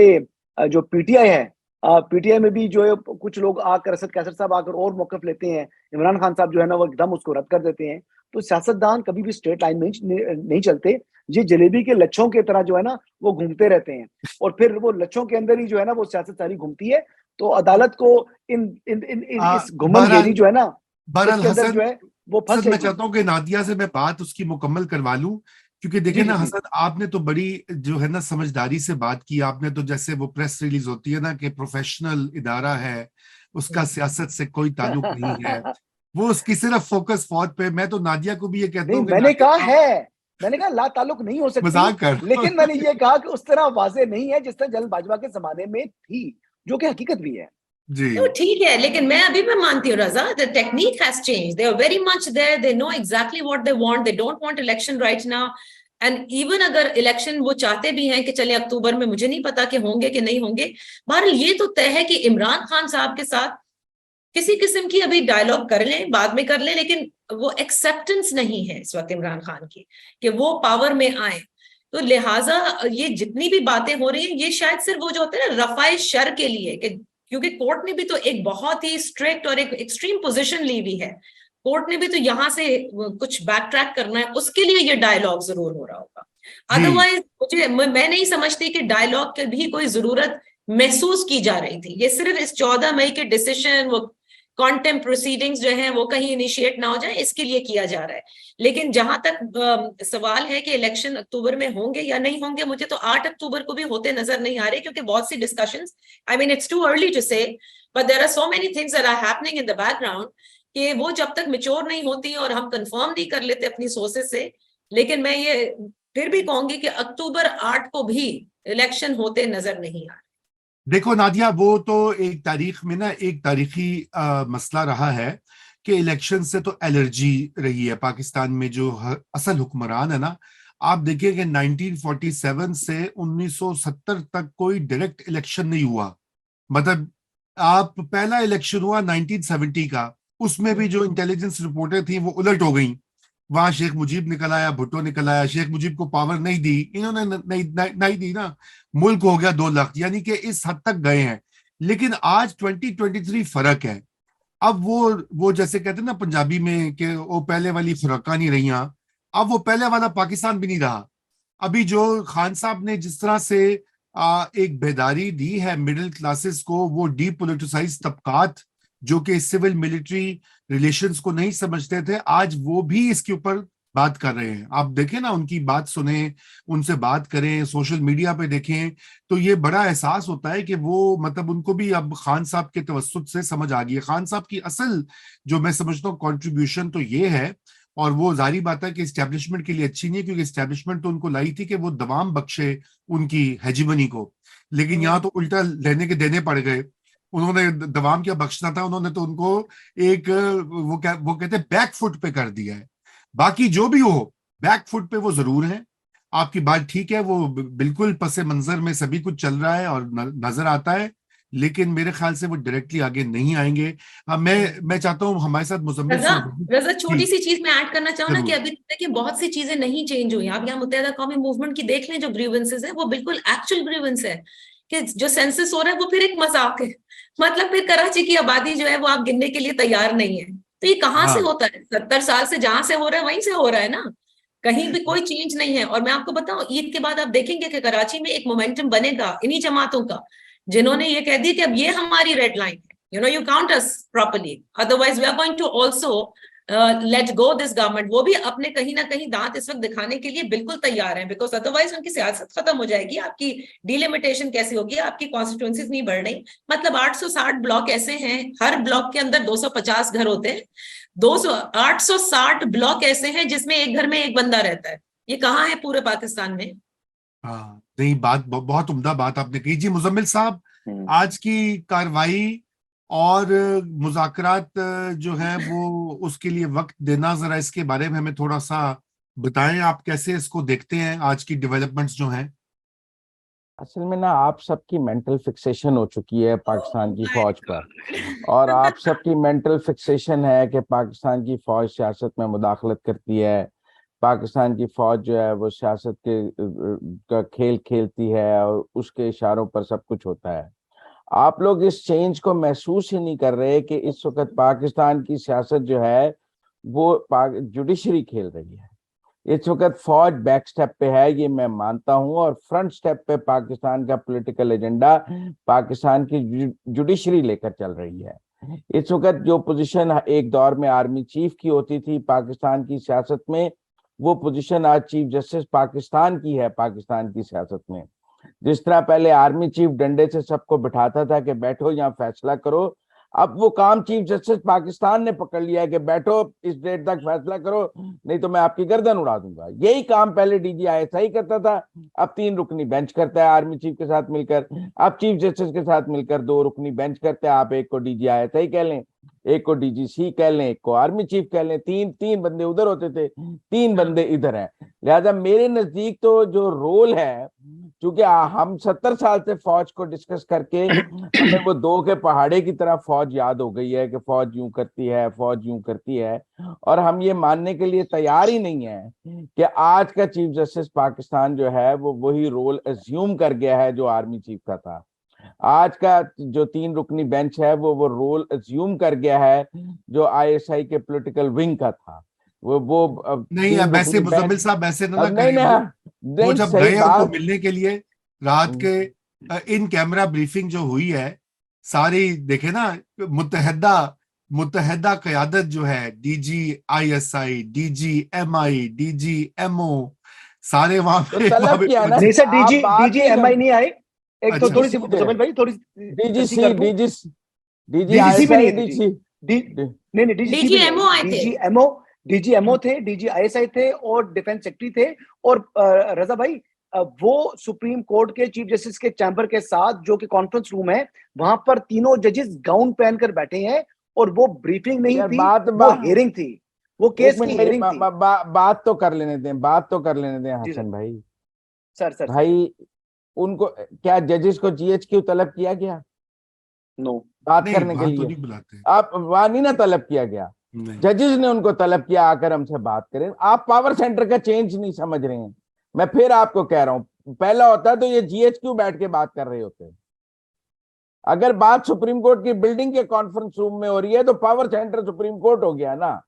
जो पीटीआई है, पीटीआई में भी जो है कुछ लोग आकर, असद कैसर साहब आकर और मौकफ लेते हैं, इमरान खान साहब जो है ना वो एकदम उसको रद्द कर देते हैं। तो सियासतदान कभी भी स्ट्रेट लाइन में नहीं चलते, ये जलेबी के लच्छों की तरह जो है ना वो घूमते रहते हैं, और फिर वो लच्छों के अंदर ही जो है ना वो सियासत सारी घूमती है। तो अदालत को इन इन इन, इन इस घुमनगेरी जो है ना बहरहाल इसके अंदर हसन, जो है वो फंस हसन मैं जाएगी। चाहता हूँ कि नादिया से मैं बात उसकी मुकम्मल करवा लूं, क्योंकि जी देखिए जी ना जी। हसन, आपने तो बड़ी जो है ना समझदारी से बात की। आपने तो जैसे वो प्रेस रिलीज होती है ना कि प्रोफेशनल इदारा है, उसका सियासत से कोई ताल्लुक नहीं है, वो उसकी सिर्फ फोकस फौज पे। मैं तो नादिया को भी ये कहता नहीं, हूँ कि मैंने कहा नादिया, है, मैंने कहा ला ताल्लुक नहीं हो सकती, मजाक कर लेकिन मैंने ये कहा कि उस तरह वाजे नहीं है जिस तरह जल्द बाजवा के जमाने में थी, जो कि हकीकत भी है। जी तो ठीक है, लेकिन मैं मानती हूँ Raza, the technique has change, they are very much there, they know exactly what they want, they don't want election right now. And even अगर इलेक्शन वो चाहते भी हैं कि चले अक्टूबर में, मुझे नहीं पता कि होंगे कि नहीं होंगे। बहरहाल ये तो तय है कि इमरान खान साहब के साथ किसी किस्म की अभी डायलॉग कर लें, बाद में कर लें, लेकिन वो एक्सेप्टेंस नहीं है इस वक्त इमरान खान की कि वो पावर में आए। तो लिहाजा ये जितनी भी बातें हो रही हैं, ये शायद सिर्फ वो जो होते हैं ना रफाए शर के लिए, कि क्योंकि कोर्ट ने भी तो एक बहुत ही स्ट्रिक्ट और एक एक्सट्रीम पोजीशन ली हुई है, कोर्ट ने भी तो यहां से कुछ बैक ट्रैक करना है, उसके लिए ये डायलॉग जरूर हो रहा होगा। अदरवाइज मैं नहीं समझती कि डायलॉग की भी कोई जरूरत महसूस की जा रही थी। ये सिर्फ इस 14 मई के डिसीजन, वो कॉन्टेम्प्ट प्रोसीडिंग्स जो हैं वो कहीं इनिशिएट ना हो जाए, इसके लिए किया जा रहा है। लेकिन जहां तक सवाल है कि इलेक्शन अक्टूबर में होंगे या नहीं होंगे, मुझे तो 8 अक्टूबर को भी होते नजर नहीं आ रहे, क्योंकि बहुत सी discussions, I mean it's too early to say, but there are so many things that are happening in the background कि वो जब तक मैच्योर नहीं होती और हम कंफर्म नहीं कर लेते अपनी सोर्सेस से। लेकिन मैं ये फिर भी कहूंगी कि अक्टूबर 8 को भी इलेक्शन होते नजर नहीं आ रहे। देखो नादिया, वो तो एक तारीख में ना एक तारीखी मसला रहा है कि इलेक्शन से तो एलर्जी रही है पाकिस्तान में। जो असल हुक्मरान है ना, आप देखिए कि 1947 से 1970 तक कोई डायरेक्ट इलेक्शन नहीं हुआ। मतलब आप पहला इलेक्शन हुआ 1970 का, उसमें भी जो इंटेलिजेंस रिपोर्टें थी वो उलट हो गई। वहां शेख मुजीब निकल आया, भुट्टो निकल आया। शेख मुजीब को पावर नहीं दी इन्होंने, नहीं दी ना, मुल्क हो गया 2 लाख, यानी कि इस हद तक गए हैं। लेकिन आज 2023 फर्क है। अब वो जैसे कहते हैं ना पंजाबी में कि वो पहले वाली फुरका नहीं रही, अब वो पहले वाला पाकिस्तान भी नहीं रहा। अभी जो खान साहब ने जिस तरह से एक बेदारी दी है मिडिल क्लासेस को, वो डीपोलिटिसाइज तबकात जो कि सिविल मिलिट्री रिलेशंस को नहीं समझते थे, आज वो भी इसके ऊपर बात कर रहे हैं। आप देखें ना, उनकी बात सुने, उनसे बात करें, सोशल मीडिया पे देखें, तो ये बड़ा एहसास होता है कि वो मतलब उनको भी अब खान साहब के तवज्जुद से समझ आ गई है। खान साहब की असल जो मैं समझता हूँ कंट्रीब्यूशन तो ये है, और वो जारी बात है कि इस्टेब्लिशमेंट के लिए अच्छी नहीं है, क्योंकि इस्टेब्लिशमेंट तो उनको लाई थी कि वो दवाम बख्शे उनकी हेजिमनी को, लेकिन यहाँ तो उल्टा लेने के देने पड़ गए। उन्होंने दवाम क्या बख्शना था, उन्होंने तो उनको एक वो कहते हैं बैक फुट पे कर दिया है। बाकी जो भी हो, बैक फुट पे वो जरूर है। आपकी बात ठीक है, वो बिल्कुल पसे मंजर में सभी कुछ चल रहा है और नजर आता है, लेकिन मेरे ख्याल से वो डायरेक्टली आगे नहीं आएंगे। मैं चाहता हूँ हमारे साथ मुजम्मिल रजा छोटी सी चीज मैं ऐड करना चाहूँ ना, कि जरूर। अभी देखिए बहुत सी चीजें नहीं चेंज हुई। आप यहाँ मुत्तहिदा कौमी मूवमेंट की देख लें, जो ग्रीवेंसेस है वो बिल्कुल एक्चुअल ग्रीवेंस है, कि जो सेंसस हो रहा है वो फिर एक मजाक है। मतलब फिर कराची की आबादी जो है वो आप गिनने के लिए तैयार नहीं है। तो ये कहाँ से हाँ होता है? 70 साल से जहां से हो रहा है वहीं से हो रहा है ना, कहीं भी कोई चेंज नहीं है। और मैं आपको बताऊं, ईद के बाद आप देखेंगे कि कराची में एक मोमेंटम बनेगा इन्हीं जमातों का, जिन्होंने ये कह दिया कि अब ये हमारी रेड लाइन है, you count us properly, otherwise we are going to also let go this government। वो भी अपने कहीं ना कहीं दांत इस वक्त दिखाने के लिए बिल्कुल तैयार हैं, बिकॉज अदरवाइज उनकी सियासत खत्म हो जाएगी। आपकी डिलिमिटेशन कैसी होगी, आपकी कॉन्स्टिट्यूंसीज नहीं बढ़ रही। मतलब 860 ब्लॉक ऐसे हैं, हर ब्लॉक के अंदर 250 घर होते हैं। 860 ब्लॉक ऐसे हैं जिसमें एक घर में एक बंदा रहता है। ये कहाँ है पूरे पाकिस्तान में? हाँ, नहीं, बात बहुत उम्दा बात आपने कही। जी मुजम्मिल साहब, आज की कार्रवाई और मुज़ाकरात जो है वो उसके लिए वक्त देना, जरा इसके बारे में हमें थोड़ा सा बताएं। आप कैसे इसको देखते हैं, आज की डेवलपमेंट्स जो हैं? असल में ना आप सबकी मेंटल फिक्सेशन हो चुकी है पाकिस्तान की फौज पर, और आप सबकी मेंटल फिक्सेशन है कि पाकिस्तान की फौज सियासत में मुदाखलत करती है, पाकिस्तान की फौज जो है वो सियासत के का खेल खेलती है और उसके इशारों पर सब कुछ होता है। आप लोग इस चेंज को महसूस ही नहीं कर रहे कि इस वक्त पाकिस्तान की सियासत जो है वो जुडिशरी खेल रही है। इस वक्त फौज बैक स्टेप पे है, ये मैं मानता हूं, और फ्रंट स्टेप पे पाकिस्तान का पॉलिटिकल एजेंडा पाकिस्तान की जुडिशरी लेकर चल रही है। इस वक्त जो पोजीशन एक दौर में आर्मी चीफ की होती थी पाकिस्तान की सियासत में, वो पोजीशन आज चीफ जस्टिस पाकिस्तान की है पाकिस्तान की सियासत में। जिस तरह पहले आर्मी चीफ डंडे से सबको बिठाता था कि बैठो यहाँ फैसला करो, अब वो काम चीफ जस्टिस पाकिस्तान ने पकड़ लिया है कि बैठो इस डेट तक फैसला करो, नहीं तो मैं आपकी गर्दन उड़ा दूंगा। यही काम पहले DGISI करता था, अब 3 रुकनी बेंच करता है आर्मी चीफ के साथ मिलकर, अब चीफ जस्टिस के साथ मिलकर 2 रुकनी बेंच करते हैं। आप एक को DGISI कह लें, एक को DGC कह लें, एक को आर्मी चीफ कह लें, तीन बंदे उधर होते थे, 3 बंदे इधर हैं। लिहाजा मेरे नजदीक तो जो रोल है, क्योंकि हम 70 साल से फौज को डिस्कस करके हमें वो 2 के पहाड़े की तरह फौज याद हो गई है कि फौज यूं करती है, फौज यूं करती है, और हम ये मानने के लिए तैयार ही नहीं है कि आज का चीफ जस्टिस पाकिस्तान जो है वो वही रोल एज्यूम कर गया है जो आर्मी चीफ का था। आज का जो 3 रुकनी बेंच है वो रोल एज्यूम कर गया है जो ISI के पॉलिटिकल विंग का था। वो नहीं, अब ऐसे मुजम्मिल साहब ऐसे ना नहीं करें। वो जब सही गए बात, उनको मिलने के लिए रात के इन कैमरा ब्रीफिंग जो हुई है सारी देखे ना, मुत्तहदा क़यादत जो है, DGISI, DGMI, DGMO, सारे वहां तो पे तलब किया ना। नहीं सर, आप DGMI नहीं आए। एक तो अच्छा, थोड़ी सी मुजम्मिल भाई, थोड़ी DGC कर दूं। DGC भी नहीं है, नहीं DGMO आए थे। DGMO थे, DGISI थे और डिफेंस सेक्रेटरी थे। और रजा भाई, वो सुप्रीम कोर्ट के चीफ जस्टिस के चैम्बर के साथ जो कि कॉन्फ्रेंस रूम है, वहां पर तीनों जजेस गाउन पहनकर बैठे हैं, और वो ब्रीफिंग नहीं थी, वो हियरिंग थी, वो केस की हियरिंग थी। बात तो कर लेने दें हसन भाई। सर भाई उनको क्या जजेस को GHQ तलब किया गया? नो, बात नहीं, करने के वहां तो लिए नहीं बुलाते। आप वहां नहीं ना तलब किया गया, जजेस ने उनको तलब किया आकर हमसे बात करें। आप पावर सेंटर का चेंज नहीं समझ रहे हैं। मैं फिर आपको कह रहा हूं, पहला होता तो ये GHQ बैठ के बात कर रहे होते। अगर बात सुप्रीम कोर्ट की बिल्डिंग के कॉन्फ्रेंस रूम में हो रही है तो पावर सेंटर सुप्रीम कोर्ट हो गया ना।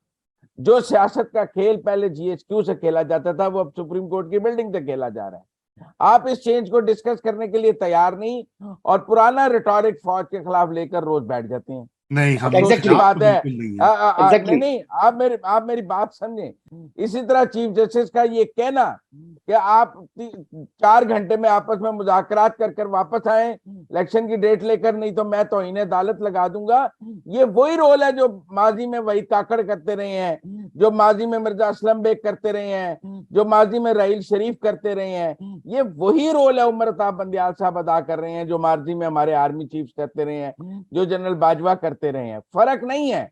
जो सियासत का खेल पहले GHQ से खेला जाता था वो अब सुप्रीम कोर्ट की बिल्डिंग से खेला जा रहा है। आप इस चेंज को डिस्कस करने के लिए तैयार नहीं, और पुराना रिटॉरिक फौज के खिलाफ लेकर रोज बैठ जाते हैं। नहीं, हम Exactly. बात है। Exactly. नहीं, आप मेरी बात समझें। इसी तरह चीफ जस्टिस का ये कहना कि आप 4 घंटे में आपस में मुज़ाकरात कर वापस आए इलेक्शन की डेट लेकर, नहीं तो मैं तौहीन अदालत लगा दूंगा, ये वही रोल है जो माजी में वहीद काकड़ करते रहे हैं, जो माजी में मिर्जा असलम बेग करते रहे हैं, जो माजी में रहील शरीफ करते रहे हैं। ये वही रोल है उमर अताब बंदियाल साहब अदा कर रहे हैं, जो माजी में हमारे आर्मी चीफ करते रहे हैं, जो जनरल बाजवा करते रहे हैं। फर्क नहीं है।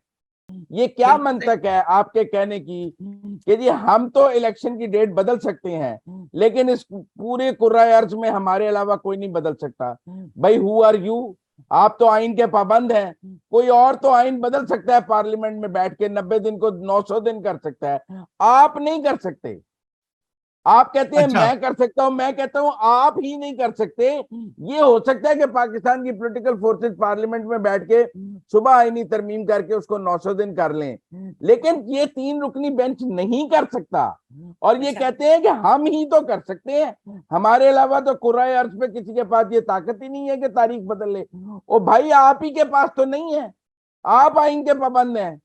ये क्या मंतक है आपके कहने की कि जी हम तो इलेक्शन की डेट बदल सकते हैं, लेकिन इस पूरे कुर्रा अर्ज में हमारे अलावा कोई नहीं बदल सकता। भाई हु आर यू? आप तो आइन के पाबंद हैं। कोई और तो आइन बदल सकता है पार्लियामेंट में बैठ के, 90 दिन को 900 दिन कर सकता है, आप नहीं कर सकते। आप कहते हैं मैं कर सकता हूं, मैं कहता हूं आप ही नहीं कर सकते। ये हो सकता है कि पाकिस्तान की पॉलिटिकल फोर्सेस पार्लियामेंट में बैठ के सुबह आईनी तरमीम करके उसको 900 दिन कर लें, लेकिन ये 3 रुकनी बेंच नहीं कर सकता। और ये कहते हैं कि हम ही तो कर सकते हैं, हमारे अलावा तो कुर्राए अर्ज पे किसी के पास ये ताकत ही नहीं है कि तारीख बदल ले। ओ भाई आप ही के पास तो नहीं है, आप आइन के पाबंद हैं।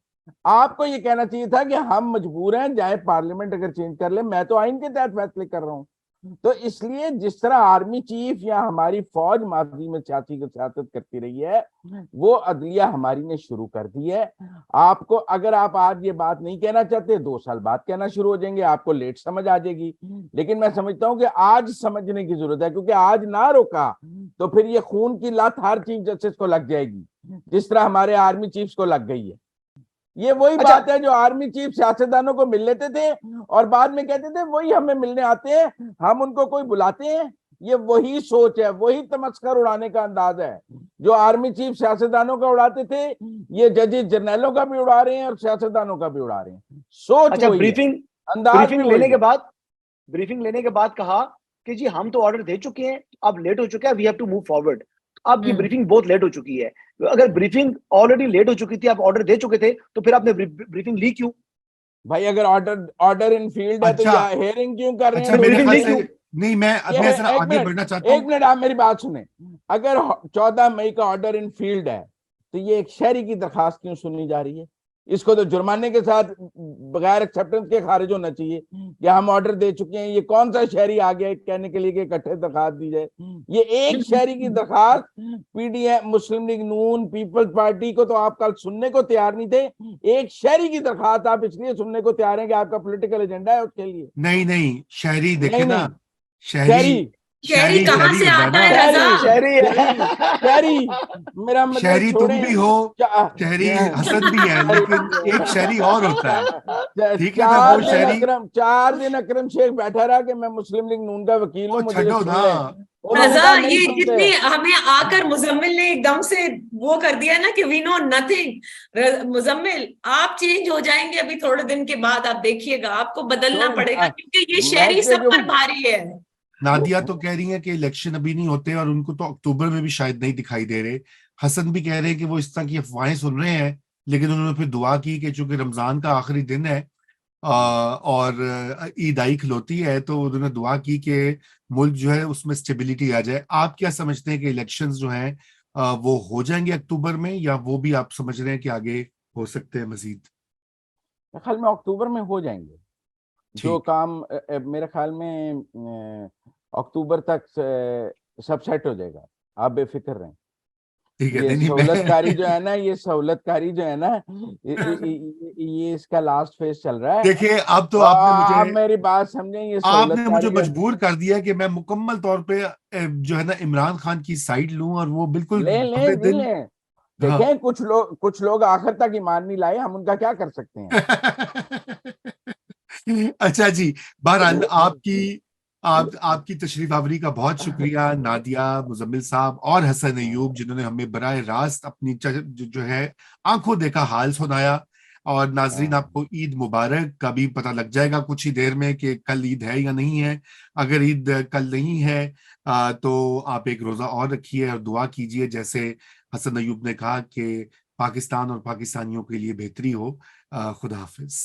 आपको ये कहना चाहिए था कि हम मजबूर हैं, चाहे पार्लियामेंट अगर चेंज कर ले, मैं तो आइन के तहत फैसले कर रहा हूं। तो इसलिए जिस तरह आर्मी चीफ या हमारी फौज माजी में सियासत करती रही है, वो अदलिया हमारी ने शुरू कर दी है। आपको अगर आप आज ये बात नहीं कहना चाहते, 2 साल बाद कहना शुरू हो जाएंगे, आपको लेट समझ आ जाएगी। लेकिन मैं समझता हूं कि आज समझने की जरूरत है, क्योंकि आज ना रोका तो फिर ये खून की लत हर चीफ जस्टिस को लग जाएगी, जिस तरह हमारे आर्मी चीफ को लग गई है। ये वही बात है जो आर्मी चीफ सियासतदानों को मिल लेते थे और बाद में कहते थे वही हमें मिलने आते हैं, हम उनको कोई बुलाते हैं। ये वही सोच है, वही तमस्कर उड़ाने का अंदाज है जो आर्मी चीफ सियासतदानों का उड़ाते थे, ये जजेस जर्नलों का भी उड़ा रहे हैं और सियासतदानों का भी उड़ा रहे हैं। सोच अच्छा, वही ब्रीफिंग अंदाज ब्रीफिंग भी लेने वही के है। बाद ब्रीफिंग लेने के बाद कहा कि जी हम तो ऑर्डर दे चुके हैं, अब लेट हो चुका है, we have to move forward. अब ये ब्रीफिंग बहुत लेट हो चुकी है। अगर ब्रीफिंग ऑलरेडी लेट हो चुकी थी, आप ऑर्डर दे चुके थे, तो फिर आपने ब्रीफिंग ली क्यों? भाई अगर ऑर्डर इन फील्ड है तो अच्छा हियरिंग क्यों कर रहे अच्छा, हैं तो लोग? मेरे ब्रीफिंग ख्याल ली से क्यों? नहीं, मैं जरा एक आगे बढ़ना चाहता हूँ। मिनट आप मेरी बात सुने। अगर 14 मई का ऑर्डर इन फील्ड है तो ये एक शहरी की दरखास्त क्यों सुनी जा रही है? इसको तो जुर्माने के साथ बगैर एक्सेप्टेंस के खारिज होना चाहिए कि हम ऑर्डर दे चुके हैं। ये कौन सा शहरी आ गया कहने के लिए कि इकट्ठे दरखास्त दी जाए? ये एक शहरी की दरखास्त पीडीएम, मुस्लिम लीग नून, पीपल्स पार्टी को तो आप कल सुनने को तैयार नहीं थे। एक शहरी की दरखास्त आप इसलिए सुनने को तैयार हैं कि आपका पॉलिटिकल एजेंडा है उसके लिए। नहीं नहीं, शहरी देखे नहीं ना, नहीं, शहरी शहरी कहाँ शहरी से होता है आता ना। है रजा? शहरी शहरी मेरा मतलब शहरी तुम छोड़ें। भी हो, शहरी हसन भी है, लेकिन एक शहरी और होता है, ठीक है ना, वो शहरी। 4 दिन अकरम शेख बैठा रहा कि मैं मुस्लिम लीग नून का वकील हूँ, वो मुझे छठो सुन ना, ले। उन्होंने रजा, कहा नहीं ये सुनते। जितनी हमें आकर मुजम्मिल ने एकदम से वो कर दिया ना कि वी नो नथिंग। मुजम्मिल आप चेंज हो जाएंगे अभी थोड़े दिन के बाद, आप देखिएगा, आपको बदलना छोड़ें, पड़ेगा क्योंकि ये मैं शहरी इससे सब क्यों पर भारी है। नादिया तो कह रही है कि इलेक्शन अभी नहीं होते और उनको तो अक्टूबर में भी शायद नहीं दिखाई दे रहे। हसन भी कह रहे हैं कि वो इस तरह की अफवाहें सुन रहे हैं, लेकिन उन्होंने फिर दुआ की कि चूंकि रमजान का आखिरी दिन है और ईद आई खलोती है, तो उन्होंने दुआ की कि मुल्क जो है उसमें स्टेबिलिटी आ जाए। आप क्या समझते हैं कि इलेक्शंस जो हैं वो हो जाएंगे अक्टूबर में, या वो भी आप समझ रहे हैं कि आगे हो सकते हैं मजीद? ख्याल में अक्टूबर में हो जाएंगे जो ठीक, काम। मेरे ख्याल में अक्टूबर तक सब सेट हो जाएगा, आप बेफिक्र रहें। ठीक है। ये नहीं नहीं, सहूलतकारी जो मैं है ना, ये इसका लास्ट फेज चल रहा है। देखिए, अब तो और आपने आप मुझे मेरी बात समझें, ये आपने मुझे सहूलतकारी का मजबूर कर दिया कि मैं मुकम्मल तौर पे जो है ना इमरान खान की साइड लूं, और वो बिल्कुल ले पूरे लें जी दिन। लें। हाँ। देखें, कुछ लोग आखिर तक ईमान नहीं लाए, हम उनका क्या कर सकते हैं? अच्छा जी, बहरहाल आपकी तशरीफ आवरी का बहुत शुक्रिया नादिया, मुजम्मिल साहब और हसन अयूब, जिन्होंने हमें बराह रास्त अपनी जो है आंखों देखा हाल सुनाया। और नाजरीन, आपको ईद मुबारक का भी पता लग जाएगा कुछ ही देर में कि कल ईद है या नहीं है। अगर ईद कल नहीं है तो आप एक रोजा और रखिए और दुआ कीजिए, जैसे हसन अयूब ने कहा कि पाकिस्तान और पाकिस्तानियों के लिए बेहतरी हो। खुदा हाफिज।